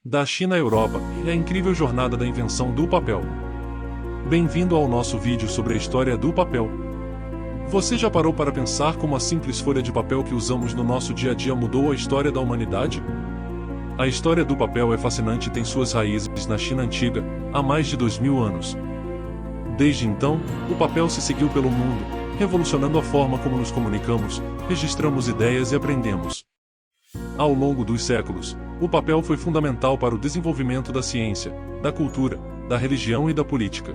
Da China à Europa, é a incrível jornada da invenção do papel. Bem-vindo ao nosso vídeo sobre a história do papel. Você já parou para pensar como a simples folha de papel que usamos no nosso dia a dia mudou a história da humanidade? A história do papel é fascinante e tem suas raízes na China antiga, há mais de 2000 anos. Desde então, o papel se seguiu pelo mundo, revolucionando a forma como nos comunicamos, registramos ideias e aprendemos. Ao longo dos séculos, o papel foi fundamental para o desenvolvimento da ciência, da cultura, da religião e da política.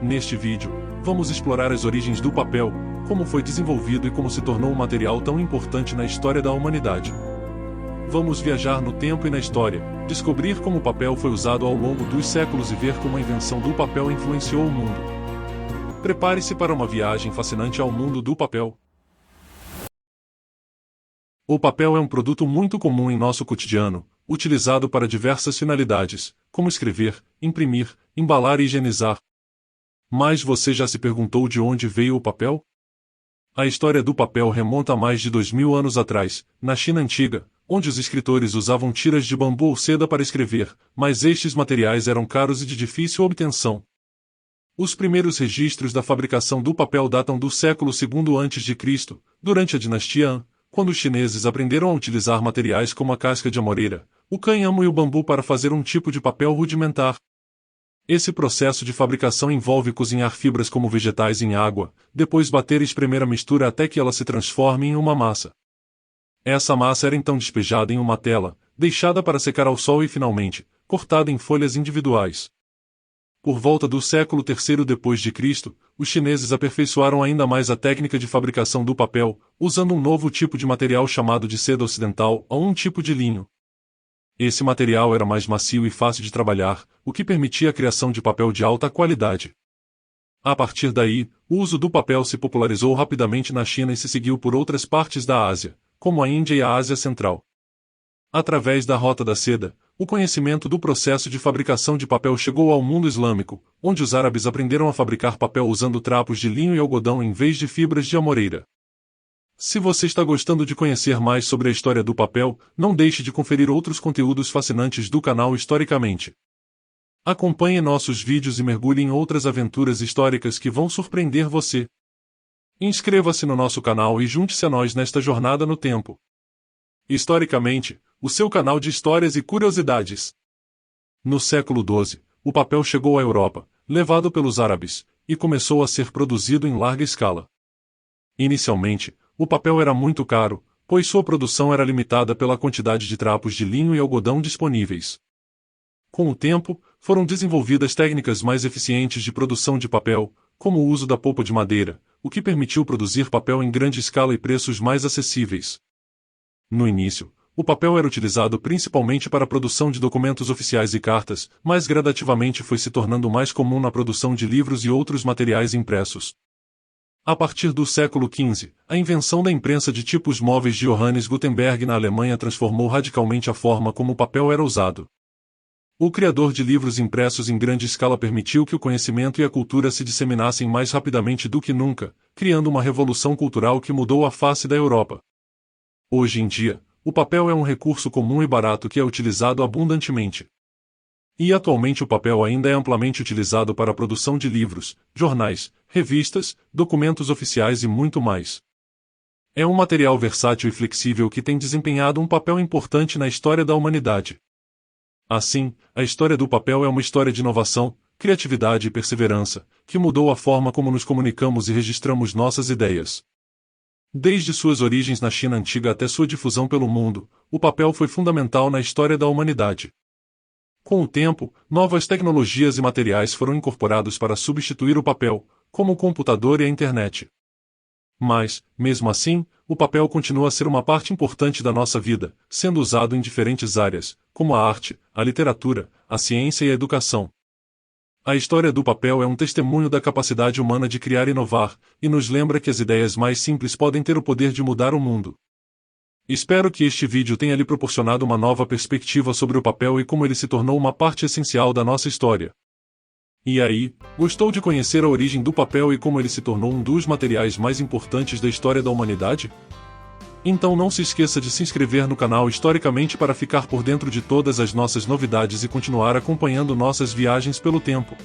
Neste vídeo, vamos explorar as origens do papel, como foi desenvolvido e como se tornou um material tão importante na história da humanidade. Vamos viajar no tempo e na história, descobrir como o papel foi usado ao longo dos séculos e ver como a invenção do papel influenciou o mundo. Prepare-se para uma viagem fascinante ao mundo do papel. O papel é um produto muito comum em nosso cotidiano, utilizado para diversas finalidades, como escrever, imprimir, embalar e higienizar. Mas você já se perguntou de onde veio o papel? A história do papel remonta a mais de 2000 anos atrás, na China antiga, onde os escritores usavam tiras de bambu ou seda para escrever, mas estes materiais eram caros e de difícil obtenção. Os primeiros registros da fabricação do papel datam do século II a.C., durante a dinastia Han, quando os chineses aprenderam a utilizar materiais como a casca de amoreira, o cânhamo e o bambu para fazer um tipo de papel rudimentar. Esse processo de fabricação envolve cozinhar fibras como vegetais em água, depois bater e espremer a mistura até que ela se transforme em uma massa. Essa massa era então despejada em uma tela, deixada para secar ao sol e finalmente, cortada em folhas individuais. Por volta do século III d.C., os chineses aperfeiçoaram ainda mais a técnica de fabricação do papel, usando um novo tipo de material chamado de seda ocidental ou um tipo de linho. Esse material era mais macio e fácil de trabalhar, o que permitia a criação de papel de alta qualidade. A partir daí, o uso do papel se popularizou rapidamente na China e se seguiu por outras partes da Ásia, como a Índia e a Ásia Central. Através da Rota da Seda, o conhecimento do processo de fabricação de papel chegou ao mundo islâmico, onde os árabes aprenderam a fabricar papel usando trapos de linho e algodão em vez de fibras de amoreira. Se você está gostando de conhecer mais sobre a história do papel, não deixe de conferir outros conteúdos fascinantes do canal Historicamente. Acompanhe nossos vídeos e mergulhe em outras aventuras históricas que vão surpreender você. Inscreva-se no nosso canal e junte-se a nós nesta jornada no tempo. Historicamente, o seu canal de histórias e curiosidades. No século XII, o papel chegou à Europa, levado pelos árabes, e começou a ser produzido em larga escala. Inicialmente, o papel era muito caro, pois sua produção era limitada pela quantidade de trapos de linho e algodão disponíveis. Com o tempo, foram desenvolvidas técnicas mais eficientes de produção de papel, como o uso da polpa de madeira, o que permitiu produzir papel em grande escala e preços mais acessíveis. No início, o papel era utilizado principalmente para a produção de documentos oficiais e cartas, mas gradativamente foi se tornando mais comum na produção de livros e outros materiais impressos. A partir do século XV, a invenção da imprensa de tipos móveis de Johannes Gutenberg na Alemanha transformou radicalmente a forma como o papel era usado. O criador de livros impressos em grande escala permitiu que o conhecimento e a cultura se disseminassem mais rapidamente do que nunca, criando uma revolução cultural que mudou a face da Europa. Hoje em dia, o papel é um recurso comum e barato que é utilizado abundantemente. E atualmente o papel ainda é amplamente utilizado para a produção de livros, jornais, revistas, documentos oficiais e muito mais. É um material versátil e flexível que tem desempenhado um papel importante na história da humanidade. Assim, a história do papel é uma história de inovação, criatividade e perseverança, que mudou a forma como nos comunicamos e registramos nossas ideias. Desde suas origens na China antiga até sua difusão pelo mundo, o papel foi fundamental na história da humanidade. Com o tempo, novas tecnologias e materiais foram incorporados para substituir o papel, como o computador e a internet. Mas, mesmo assim, o papel continua a ser uma parte importante da nossa vida, sendo usado em diferentes áreas, como a arte, a literatura, a ciência e a educação. A história do papel é um testemunho da capacidade humana de criar e inovar, e nos lembra que as ideias mais simples podem ter o poder de mudar o mundo. Espero que este vídeo tenha lhe proporcionado uma nova perspectiva sobre o papel e como ele se tornou uma parte essencial da nossa história. E aí, gostou de conhecer a origem do papel e como ele se tornou um dos materiais mais importantes da história da humanidade? Então não se esqueça de se inscrever no canal Historicamente para ficar por dentro de todas as nossas novidades e continuar acompanhando nossas viagens pelo tempo.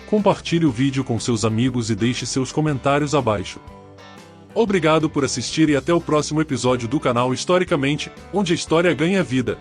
Compartilhe o vídeo com seus amigos e deixe seus comentários abaixo. Obrigado por assistir e até o próximo episódio do canal Historicamente, onde a história ganha vida.